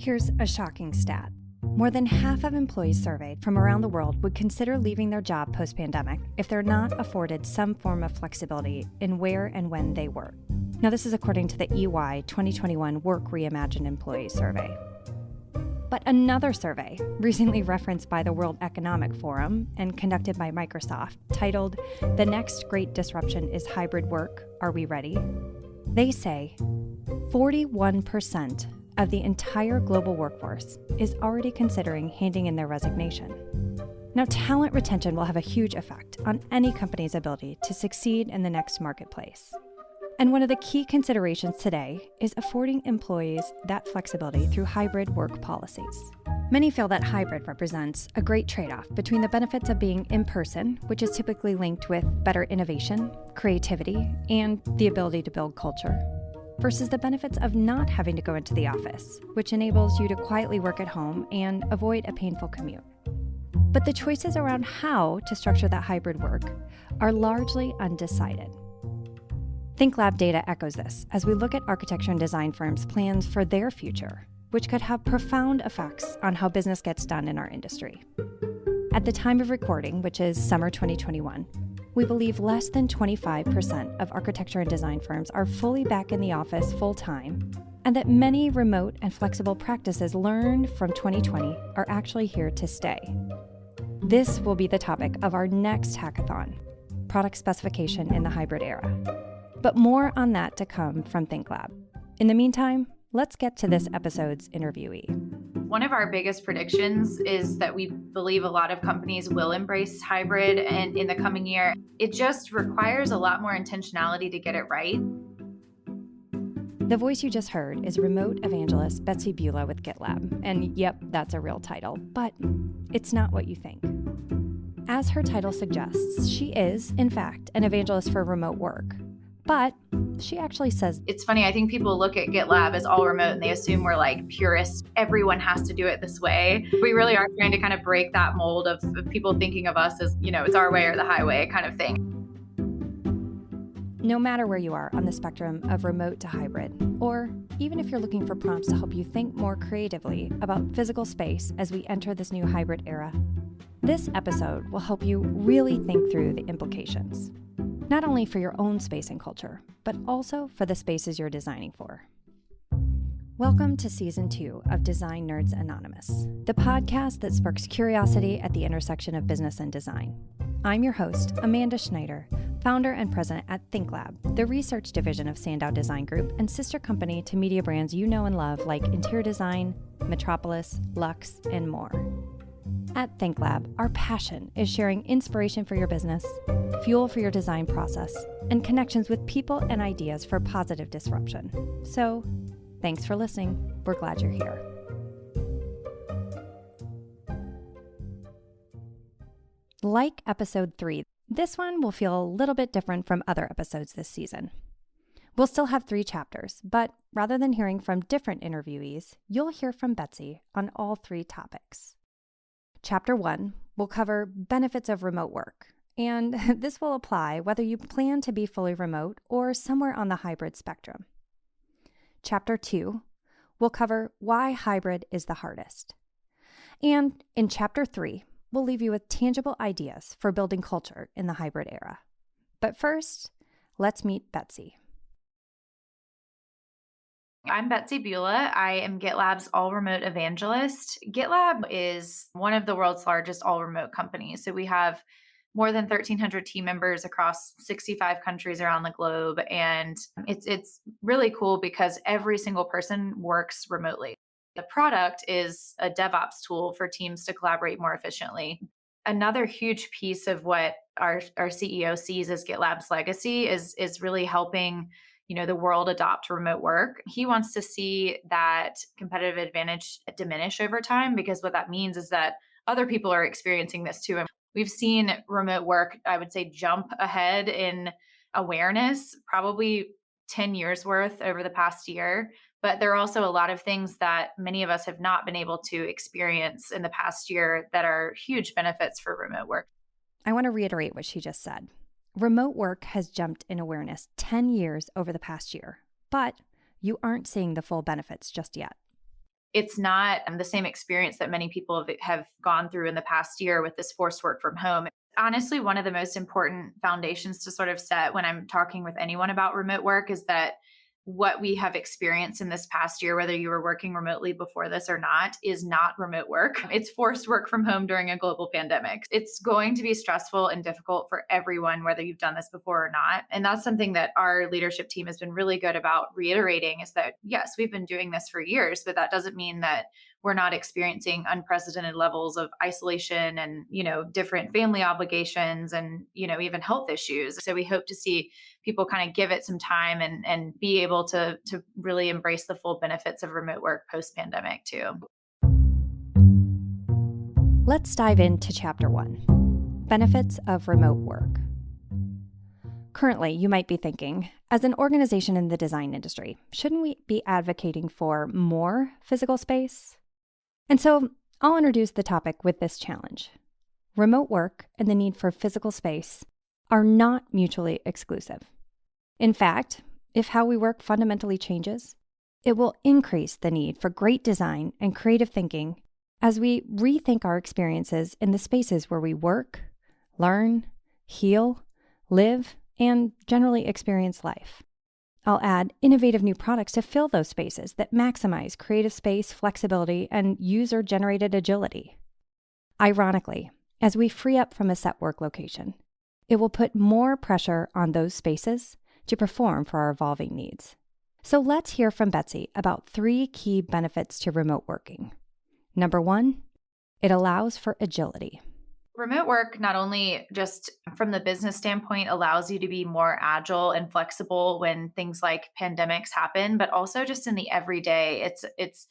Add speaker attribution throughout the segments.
Speaker 1: Here's a shocking stat. More than half of employees surveyed from around the world would consider leaving their job post-pandemic if they're not afforded some form of flexibility in where and when they work. Now, this is according to the EY 2021 Work Reimagined Employees Survey. But another survey, recently referenced by the World Economic Forum and conducted by Microsoft, titled "The Next Great Disruption is Hybrid Work. Are We Ready?" They say 41% of the entire global workforce is already considering handing in their resignation. Now, talent retention will have a huge effect on any company's ability to succeed in the next marketplace. And one of the key considerations today is affording employees that flexibility through hybrid work policies. Many feel that hybrid represents a great trade-off between the benefits of being in person, which is typically linked with better innovation, creativity, and the ability to build culture, versus the benefits of not having to go into the office, which enables you to quietly work at home and avoid a painful commute. But the choices around how to structure that hybrid work are largely undecided. Gitlab data echoes this as we look at architecture and design firms' plans for their future, which could have profound effects on how business gets done in our industry. At the time of recording, which is summer 2021, we believe less than 25% of architecture and design firms are fully back in the office full-time, and that many remote and flexible practices learned from 2020 are actually here to stay. This will be the topic of our next hackathon, product specification in the hybrid era. But more on that to come from Gitlab. In the meantime, let's get to this episode's interviewee.
Speaker 2: One of our biggest predictions is that we believe a lot of companies will embrace hybrid and in the coming year. It just requires a lot more intentionality to get it right.
Speaker 1: The voice you just heard is remote evangelist Betsy Bula with Gitlab. And yep, that's a real title, but it's not what you think. As her title suggests, she is, in fact, an evangelist for remote work. But she actually says,
Speaker 2: it's funny, I think people look at Gitlab as all remote and they assume we're like purists. Everyone has to do it this way. We really are trying to kind of break that mold of people thinking of us as, it's our way or the highway kind of thing.
Speaker 1: No matter where you are on the spectrum of remote to hybrid, or even if you're looking for prompts to help you think more creatively about physical space as we enter this new hybrid era, this episode will help you really think through the implications. Not only for your own space and culture, but also for the spaces you're designing for. Welcome to Season 2 of Design Nerds Anonymous, the podcast that sparks curiosity at the intersection of business and design. I'm your host, Amanda Schneider, founder and president at Gitlab, the research division of Sandow Design Group and sister company to media brands you know and love like Interior Design, Metropolis, Luxe, and more. At Gitlab, our passion is sharing inspiration for your business, fuel for your design process, and connections with people and ideas for positive disruption. So, thanks for listening. We're glad you're here. Like episode 3, this one will feel a little bit different from other episodes this season. We'll still have 3 chapters, but rather than hearing from different interviewees, you'll hear from Betsy on all 3 topics. Chapter 1 will cover benefits of remote work, and this will apply whether you plan to be fully remote or somewhere on the hybrid spectrum. Chapter 2 will cover why hybrid is the hardest. And in Chapter 3, we'll leave you with tangible ideas for building culture in the hybrid era. But first, let's meet Betsy.
Speaker 2: I'm Betsy Bula. I am Gitlab's all-remote evangelist. Gitlab is one of the world's largest all-remote companies. So we have more than 1,300 team members across 65 countries around the globe. And it's really cool because every single person works remotely. The product is a DevOps tool for teams to collaborate more efficiently. Another huge piece of what our CEO sees as Gitlab's legacy is really helping the world adopt remote work. He wants to see that competitive advantage diminish over time, because what that means is that other people are experiencing this too. And we've seen remote work, I would say, jump ahead in awareness, probably 10 years worth over the past year. But there are also a lot of things that many of us have not been able to experience in the past year that are huge benefits for remote work.
Speaker 1: I want to reiterate what she just said. Remote work has jumped in awareness 10 years over the past year, but you aren't seeing the full benefits just yet.
Speaker 2: it's not the same experience that many people have gone through in the past year with this forced work from home. Honestly, one of the most important foundations to sort of set when I'm talking with anyone about remote work is that what we have experienced in this past year, whether you were working remotely before this or not, is not remote work. It's forced work from home during a global pandemic. It's going to be stressful and difficult for everyone, whether you've done this before or not. And that's something that our leadership team has been really good about reiterating is that, yes, we've been doing this for years, but that doesn't mean that we're not experiencing unprecedented levels of isolation and, different family obligations and, even health issues. So we hope to see people kind of give it some time and be able to really embrace the full benefits of remote work post-pandemic too.
Speaker 1: Let's dive into Chapter 1, Benefits of Remote Work. Currently, you might be thinking, as an organization in the design industry, shouldn't we be advocating for more physical space? And so I'll introduce the topic with this challenge. Remote work and the need for physical space are not mutually exclusive. In fact, if how we work fundamentally changes, it will increase the need for great design and creative thinking as we rethink our experiences in the spaces where we work, learn, heal, live, and generally experience life. I'll add innovative new products to fill those spaces that maximize creative space, flexibility, and user-generated agility. Ironically, as we free up from a set work location, it will put more pressure on those spaces to perform for our evolving needs. So let's hear from Betsy about 3 key benefits to remote working. Number 1, it allows for agility.
Speaker 2: Remote work not only just from the business standpoint allows you to be more agile and flexible when things like pandemics happen, but also just in the everyday. It's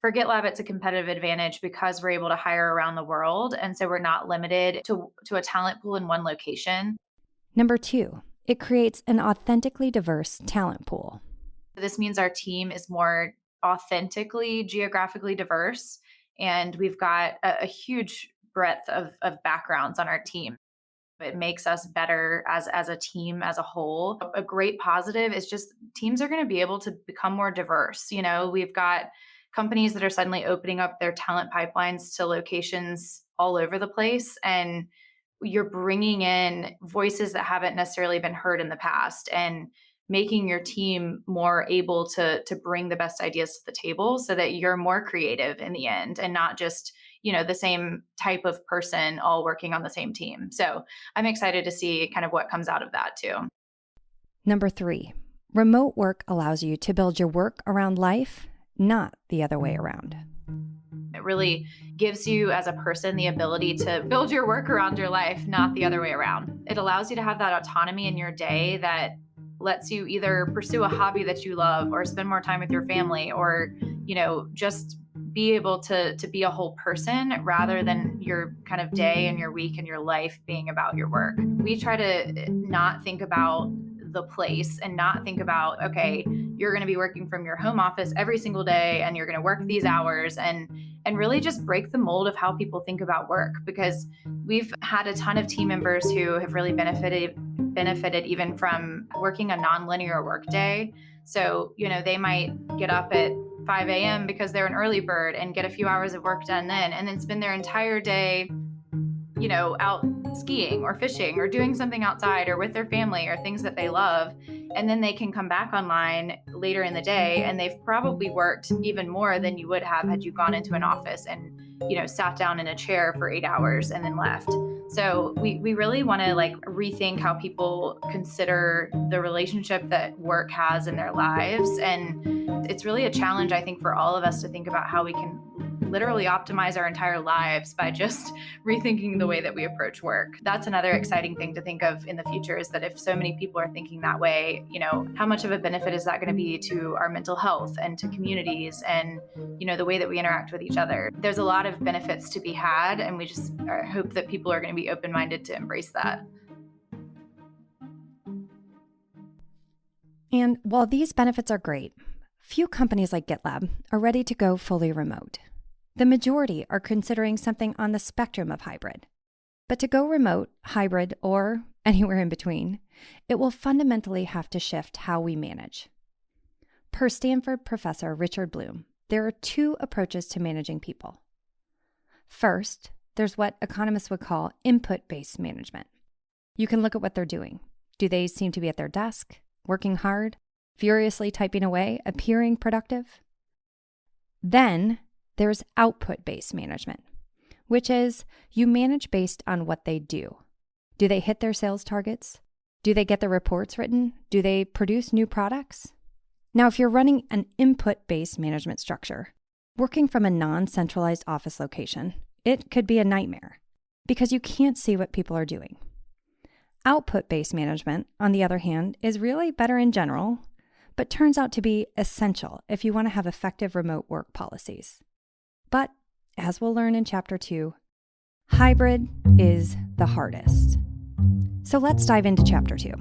Speaker 2: for Gitlab, it's a competitive advantage because we're able to hire around the world. And so we're not limited to a talent pool in one location.
Speaker 1: Number 2, it creates an authentically diverse talent pool.
Speaker 2: This means our team is more authentically, geographically diverse. And we've got a huge breadth of backgrounds on our team. It makes us better as a team as a whole. A great positive is just teams are going to be able to become more diverse. We've got companies that are suddenly opening up their talent pipelines to locations all over the place. And you're bringing in voices that haven't necessarily been heard in the past and making your team more able to bring the best ideas to the table so that you're more creative in the end and not just the same type of person all working on the same team. So I'm excited to see kind of what comes out of that too.
Speaker 1: Number 3, remote work allows you to build your work around life, not the other way around.
Speaker 2: It really gives you as a person the ability to build your work around your life, not the other way around. It allows you to have that autonomy in your day that lets you either pursue a hobby that you love or spend more time with your family or, just be able to be a whole person rather than your kind of day and your week and your life being about your work. We try to not think about the place and not think about, okay, you're going to be working from your home office every single day and you're going to work these hours and really just break the mold of how people think about work, because we've had a ton of team members who have really benefited even from working a non-linear work day. So, they might get up at 5 a.m. because they're an early bird and get a few hours of work done then, and then spend their entire day, out skiing or fishing or doing something outside or with their family or things that they love. And then they can come back online later in the day and they've probably worked even more than you would have had you gone into an office and, sat down in a chair for 8 hours and then left. So we really want to rethink how people consider the relationship that work has in their lives. And it's really a challenge, I think, for all of us to think about how we can literally optimize our entire lives by just rethinking the way that we approach work. That's another exciting thing to think of in the future, is that if so many people are thinking that way, how much of a benefit is that going to be to our mental health and to communities and, the way that we interact with each other? There's a lot of benefits to be had, and we just hope that people are going to be open-minded to embrace that.
Speaker 1: And while these benefits are great, few companies like Gitlab are ready to go fully remote. The majority are considering something on the spectrum of hybrid. But to go remote, hybrid, or anywhere in between, it will fundamentally have to shift how we manage. Per Stanford professor Richard Bloom, there are two approaches to managing people. First, there's what economists would call input-based management. You can look at what they're doing. Do they seem to be at their desk, working hard, furiously typing away, appearing productive? Then there's output-based management, which is you manage based on what they do. Do they hit their sales targets? Do they get their reports written? Do they produce new products? Now, if you're running an input-based management structure, working from a non-centralized office location, it could be a nightmare because you can't see what people are doing. Output-based management, on the other hand, is really better in general, but turns out to be essential if you want to have effective remote work policies. But, as we'll learn in Chapter 2, hybrid is the hardest. So let's dive into Chapter 2.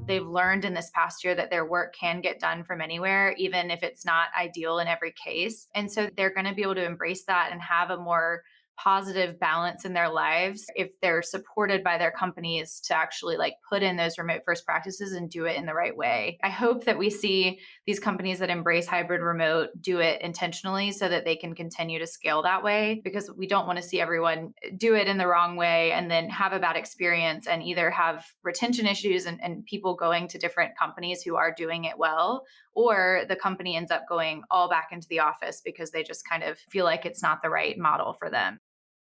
Speaker 2: They've learned in this past year that their work can get done from anywhere, even if it's not ideal in every case. And so they're going to be able to embrace that and have a more positive balance in their lives if they're supported by their companies to actually put in those remote first practices and do it in the right way. I hope that we see these companies that embrace hybrid remote do it intentionally so that they can continue to scale that way, because we don't want to see everyone do it in the wrong way and then have a bad experience and either have retention issues and people going to different companies who are doing it well, or the company ends up going all back into the office because they just kind of feel like it's not the right model for them.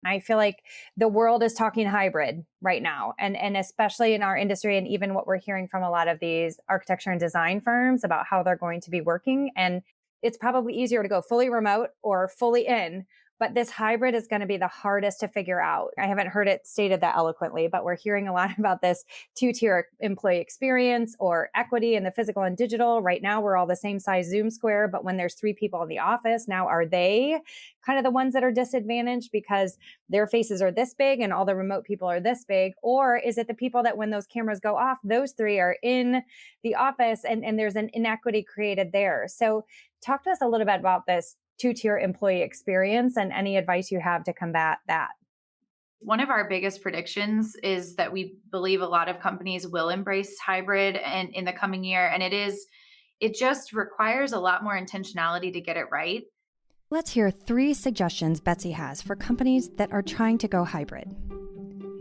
Speaker 1: I feel like the world is talking hybrid right now, and especially in our industry, and even what we're hearing from a lot of these architecture and design firms about how they're going to be working. And it's probably easier to go fully remote or fully in, but this hybrid is going to be the hardest to figure out. I haven't heard it stated that eloquently, but we're hearing a lot about this two-tier employee experience or equity in the physical and digital. Right now, we're all the same size Zoom square, but when there's 3 people in the office, now are they kind of the ones that are disadvantaged because their faces are this big and all the remote people are this big? Or is it the people that when those cameras go off, those 3 are in the office and there's an inequity created there? So talk to us a little bit about this two-tier employee experience and any advice you have to combat that.
Speaker 2: One of our biggest predictions is that we believe a lot of companies will embrace hybrid and in the coming year. And it just requires a lot more intentionality to get it right.
Speaker 1: Let's hear 3 suggestions Betsy has for companies that are trying to go hybrid.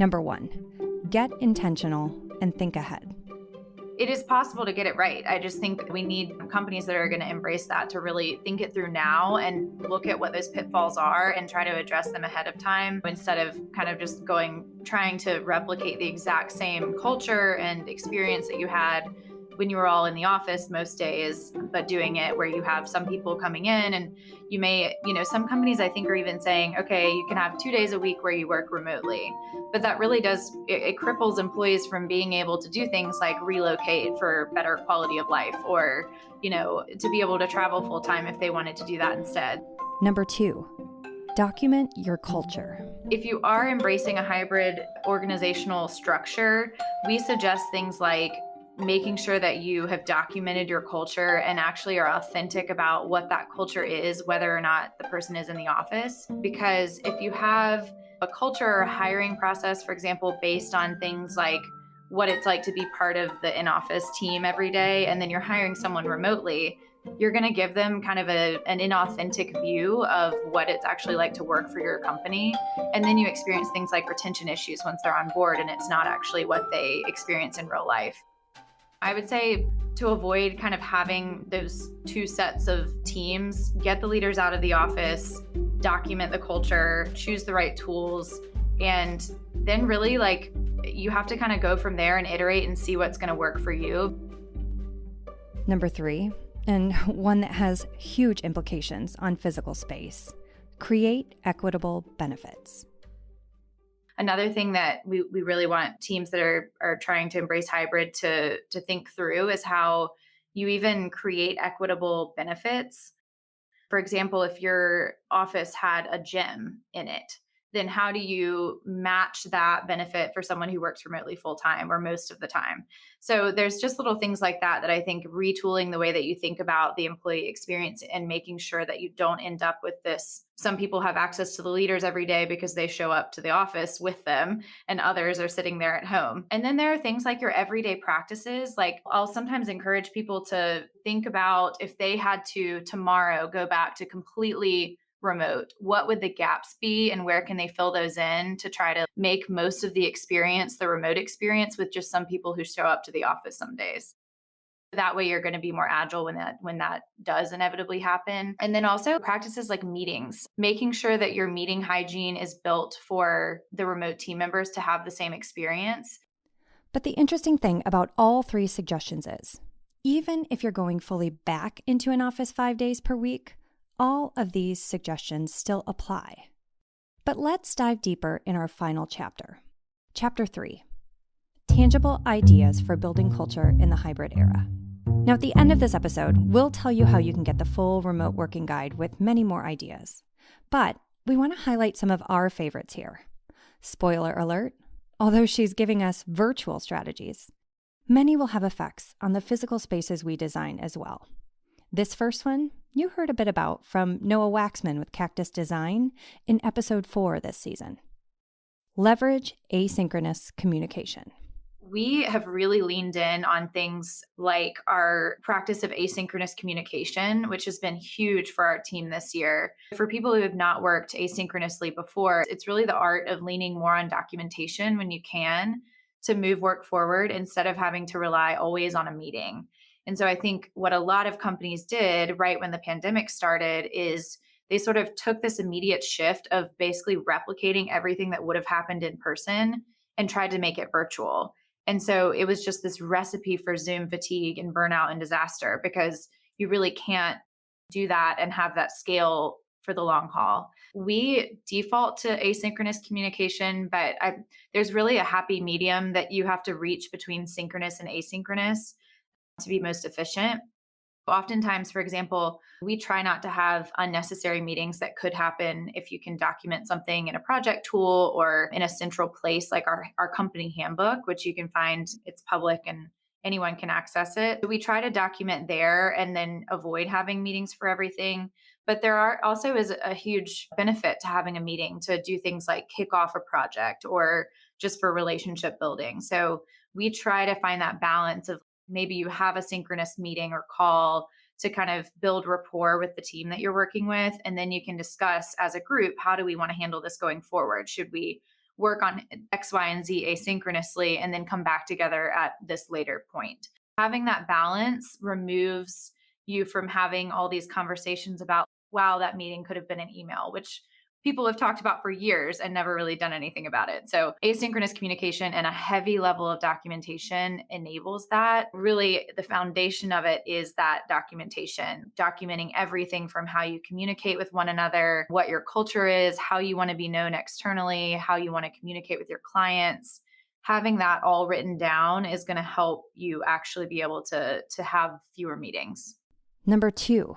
Speaker 1: Number 1, get intentional and think ahead.
Speaker 2: It is possible to get it right. I just think we need companies that are going to embrace that to really think it through now and look at what those pitfalls are and try to address them ahead of time instead of kind of just trying to replicate the exact same culture and experience that you had when you were all in the office most days, but doing it where you have some people coming in and you may, some companies I think are even saying, okay, you can have 2 days a week where you work remotely. But that really it cripples employees from being able to do things like relocate for better quality of life or, to be able to travel full time if they wanted to do that instead.
Speaker 1: Number 2, document your culture.
Speaker 2: If you are embracing a hybrid organizational structure, we suggest things like making sure that you have documented your culture and actually are authentic about what that culture is, whether or not the person is in the office. Because if you have a culture or hiring process, for example, based on things like what it's like to be part of the in-office team every day, and then you're hiring someone remotely, you're going to give them kind of an inauthentic view of what it's actually like to work for your company. And then you experience things like retention issues once they're on board, and it's not actually what they experience in real life. I would say to avoid kind of having those 2 sets of teams, get the leaders out of the office, document the culture, choose the right tools, and then really you have to kind of go from there and iterate and see what's going to work for you.
Speaker 1: Number 3, and one that has huge implications on physical space, create equitable benefits.
Speaker 2: Another thing that we really want teams that are trying to embrace hybrid to think through is how you even create equitable benefits. For example, if your office had a gym in it, then how do you match that benefit for someone who works remotely full time or most of the time? So there's just little things like that that I think retooling the way that you think about the employee experience and making sure that you don't end up with this. Some people have access to the leaders every day because they show up to the office with them, and others are sitting there at home. And then there are things like your everyday practices. Like I'll sometimes encourage people to think about if they had to tomorrow go back to completely remote, what would the gaps be and where can they fill those in to try to make most of the experience the remote experience with just some people who show up to the office some days. That way you're going to be more agile when that does inevitably happen. And then also practices like meetings, making sure that your meeting hygiene is built for the remote team members to have the same experience.
Speaker 1: But the interesting thing about all three suggestions is, even if you're going fully back into an office 5 days per week, all of these suggestions still apply. But let's dive deeper in our final chapter. Chapter 3, Tangible Ideas for Building Culture in the Hybrid Era. Now, at the end of this episode, we'll tell you how you can get the full remote working guide with many more ideas. But we want to highlight some of our favorites here. Spoiler alert, although she's giving us virtual strategies, many will have effects on the physical spaces we design as well. This first one, you heard a bit about from Noah Waxman with Cactus Design in episode 4 this season. Leverage asynchronous communication.
Speaker 2: We have really leaned in on things like our practice of asynchronous communication, which has been huge for our team this year. For people who have not worked asynchronously before, it's really the art of leaning more on documentation when you can to move work forward instead of having to rely always on a meeting. And so I think what a lot of companies did right when the pandemic started is they sort of took this immediate shift of basically replicating everything that would have happened in person and tried to make it virtual. And so it was just this recipe for Zoom fatigue and burnout and disaster because you really can't do that and have that scale for the long haul. We default to asynchronous communication, but there's really a happy medium that you have to reach between synchronous and asynchronous to be most efficient. Oftentimes, for example, we try not to have unnecessary meetings that could happen if you can document something in a project tool or in a central place like our company handbook, which you can find, it's public and anyone can access it. We try to document there and then avoid having meetings for everything. But also is a huge benefit to having a meeting to do things like kick off a project or just for relationship building. So we try to find that balance of maybe you have a synchronous meeting or call to kind of build rapport with the team that you're working with. And then you can discuss as a group, how do we want to handle this going forward? Should we work on X, Y, and Z asynchronously and then come back together at this later point? Having that balance removes you from having all these conversations about, wow, that meeting could have been an email, which people have talked about for years and never really done anything about it. So asynchronous communication and a heavy level of documentation enables that. Really, the foundation of it is that documentation, documenting everything from how you communicate with one another, what your culture is, how you want to be known externally, how you want to communicate with your clients. Having that all written down is going to help you actually be able to have fewer meetings.
Speaker 1: Number 2,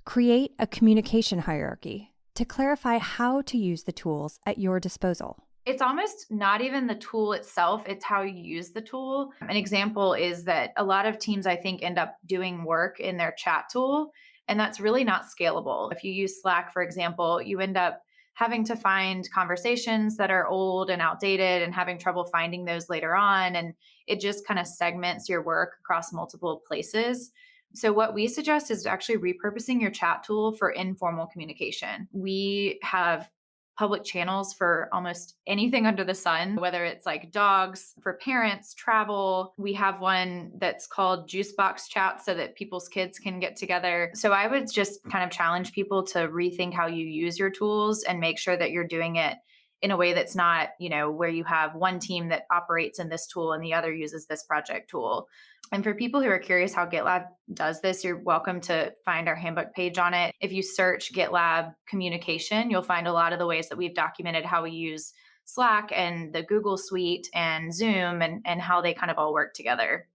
Speaker 1: create a communication hierarchy to clarify how to use the tools at your disposal.
Speaker 2: It's almost not even the tool itself, it's how you use the tool. An example is that a lot of teams, I think, end up doing work in their chat tool, and that's really not scalable. If you use Slack, for example, you end up having to find conversations that are old and outdated and having trouble finding those later on. And it just kind of segments your work across multiple places. So what we suggest is actually repurposing your chat tool for informal communication. We have public channels for almost anything under the sun, whether it's like dogs, for parents, travel. We have one that's called Juice Box Chat so that people's kids can get together. So I would just kind of challenge people to rethink how you use your tools and make sure that you're doing it in a way that's not, where you have one team that operates in this tool and the other uses this project tool. And for people who are curious how Gitlab does this, you're welcome to find our handbook page on it. If you search Gitlab communication, you'll find a lot of the ways that we've documented how we use Slack and the Google Suite and Zoom and how they kind of all work together.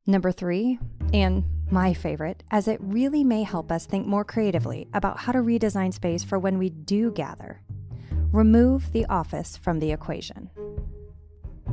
Speaker 1: Number 3, and my favorite, as it really may help us think more creatively about how to redesign space for when we do gather. remove the office from the equation.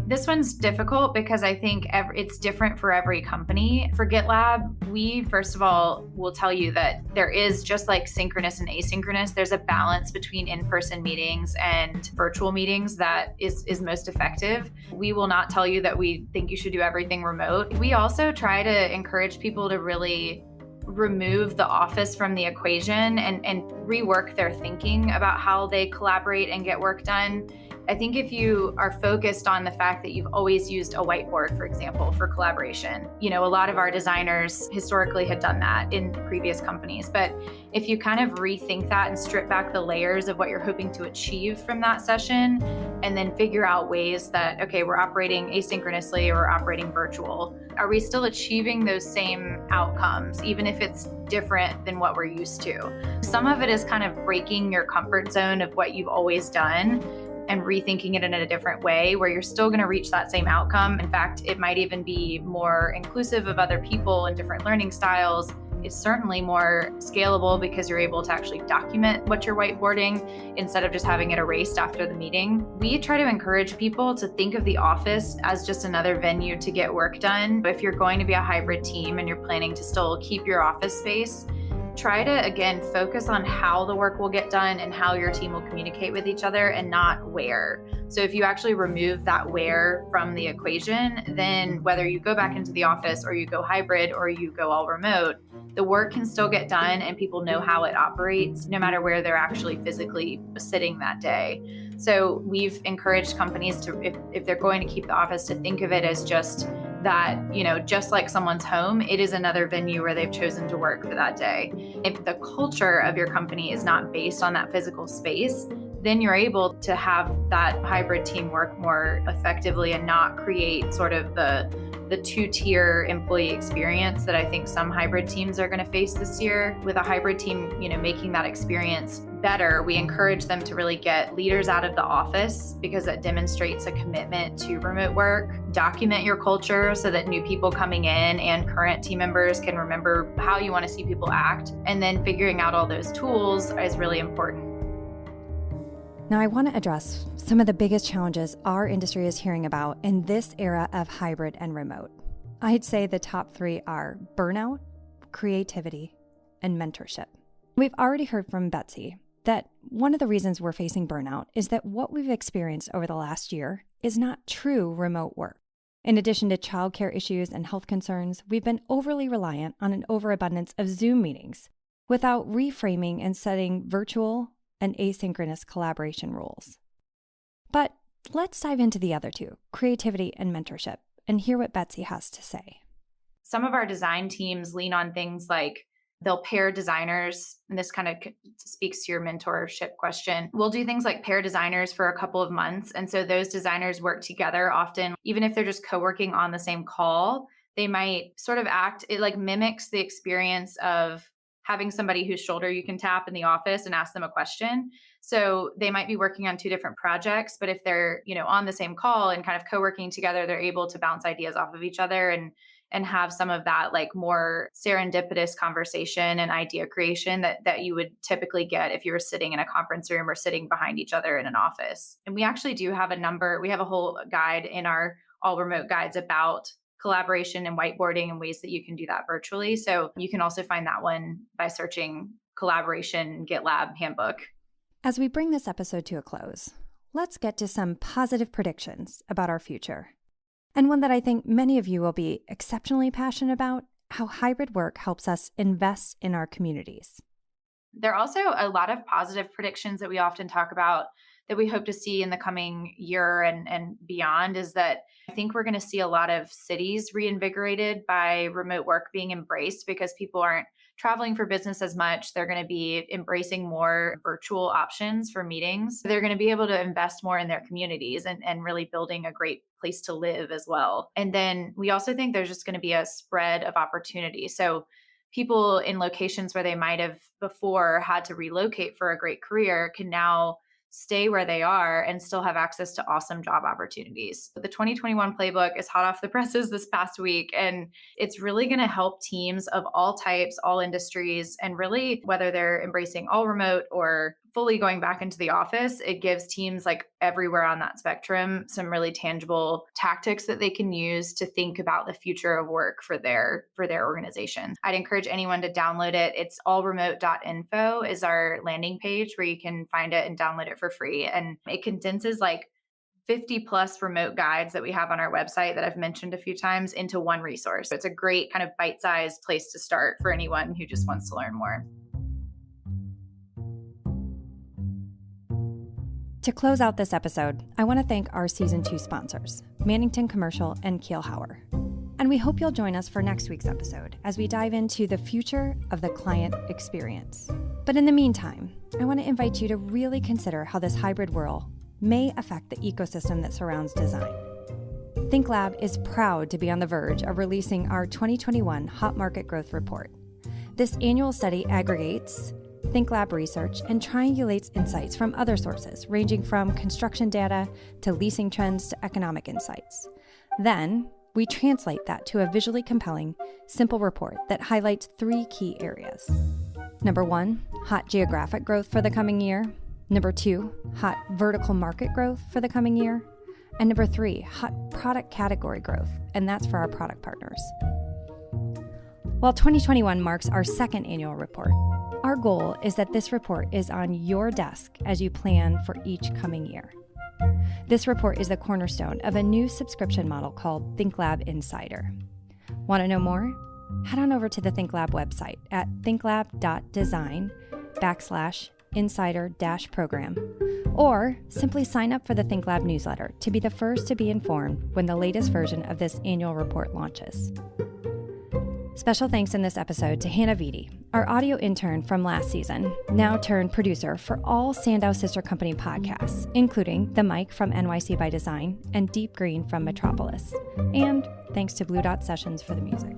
Speaker 2: This one's difficult because I think it's different for every company. For Gitlab, we, first of all, will tell you that there is, just like synchronous and asynchronous, there's a balance between in-person meetings and virtual meetings that is most effective. We will not tell you that we think you should do everything remote. We also try to encourage people to really remove the office from the equation and rework their thinking about how they collaborate and get work done. I think if you are focused on the fact that you've always used a whiteboard, for example, for collaboration, a lot of our designers historically had done that in previous companies. But if you kind of rethink that and strip back the layers of what you're hoping to achieve from that session, and then figure out ways that, okay, we're operating asynchronously or we're operating virtual. Are we still achieving those same outcomes, even if it's different than what we're used to? Some of it is kind of breaking your comfort zone of what you've always done and rethinking it in a different way where you're still going to reach that same outcome. In fact, it might even be more inclusive of other people and different learning styles. It's certainly more scalable because you're able to actually document what you're whiteboarding instead of just having it erased after the meeting. We try to encourage people to think of the office as just another venue to get work done. If you're going to be a hybrid team and you're planning to still keep your office space, try to, again, focus on how the work will get done and how your team will communicate with each other and not where. So if you actually remove that where from the equation, then whether you go back into the office or you go hybrid or you go all remote, the work can still get done and people know how it operates no matter where they're actually physically sitting that day. So we've encouraged companies to, if they're going to keep the office, to think of it as just that, just like someone's home, it is another venue where they've chosen to work for that day. If the culture of your company is not based on that physical space, then you're able to have that hybrid team work more effectively and not create sort of the two-tier employee experience that I think some hybrid teams are going to face this year. With a hybrid team, making that experience better, we encourage them to really get leaders out of the office because that demonstrates a commitment to remote work. Document your culture so that new people coming in and current team members can remember how you want to see people act. And then figuring out all those tools is really important.
Speaker 1: Now, I want to address some of the biggest challenges our industry is hearing about in this era of hybrid and remote. I'd say the top three are burnout, creativity, and mentorship. We've already heard from Betsy that one of the reasons we're facing burnout is that what we've experienced over the last year is not true remote work. In addition to childcare issues and health concerns, we've been overly reliant on an overabundance of Zoom meetings without reframing and setting virtual and asynchronous collaboration rules. But let's dive into the other two, creativity and mentorship, and hear what Betsy has to say.
Speaker 2: Some of our design teams lean on things like they'll pair designers, and this kind of speaks to your mentorship question. We'll do things like pair designers for a couple of months. And so those designers work together often, even if they're just co-working on the same call, they might sort of act, it like mimics the experience of having somebody whose shoulder you can tap in the office and ask them a question. So they might be working on two different projects, but if they're, on the same call and kind of co-working together, they're able to bounce ideas off of each other and have some of that like more serendipitous conversation and idea creation that you would typically get if you were sitting in a conference room or sitting behind each other in an office. And we actually do have we have a whole guide in our all remote guides about collaboration and whiteboarding and ways that you can do that virtually. So you can also find that one by searching collaboration Gitlab handbook.
Speaker 1: As we bring this episode to a close, let's get to some positive predictions about our future. And one that I think many of you will be exceptionally passionate about, how hybrid work helps us invest in our communities.
Speaker 2: There are also a lot of positive predictions that we often talk about that we hope to see in the coming year and beyond, is that I think we're going to see a lot of cities reinvigorated by remote work being embraced because people aren't traveling for business as much. They're going to be embracing more virtual options for meetings. They're going to be able to invest more in their communities and really building a great place to live as well. And then we also think there's just going to be a spread of opportunity. So people in locations where they might have before had to relocate for a great career can now stay where they are and still have access to awesome job opportunities. The 2021 playbook is hot off the presses this past week, and it's really going to help teams of all types, all industries, and really whether they're embracing all remote or fully going back into the office, it gives teams like everywhere on that spectrum some really tangible tactics that they can use to think about the future of work for their organization. I'd encourage anyone to download it. It's allremote.info is our landing page where you can find it and download it for free. And it condenses like 50 plus remote guides that we have on our website that I've mentioned a few times into one resource. So it's a great kind of bite-sized place to start for anyone who just wants to learn more.
Speaker 1: To close out this episode, I want to thank our Season 2 sponsors, Mannington Commercial and Kielhauer. And we hope you'll join us for next week's episode as we dive into the future of the client experience. But in the meantime, I want to invite you to really consider how this hybrid world may affect the ecosystem that surrounds design. Gitlab is proud to be on the verge of releasing our 2021 Hot Market Growth Report. This annual study aggregates Gitlab research and triangulates insights from other sources, ranging from construction data to leasing trends to economic insights. Then, we translate that to a visually compelling, simple report that highlights 3 key areas. Number 1, hot geographic growth for the coming year. Number 2, hot vertical market growth for the coming year. And number 3, hot product category growth, and that's for our product partners. While 2021 marks our second annual report, our goal is that this report is on your desk as you plan for each coming year. This report is the cornerstone of a new subscription model called Gitlab Insider. Want to know more? Head on over to the Gitlab website at gitlab.design/insider-program, or simply sign up for the Gitlab newsletter to be the first to be informed when the latest version of this annual report launches. Special thanks in this episode to Hannah Vitti, our audio intern from last season, now turned producer for all Sandow Sister Company podcasts, including The Mic from NYC by Design and Deep Green from Metropolis. And thanks to Blue Dot Sessions for the music.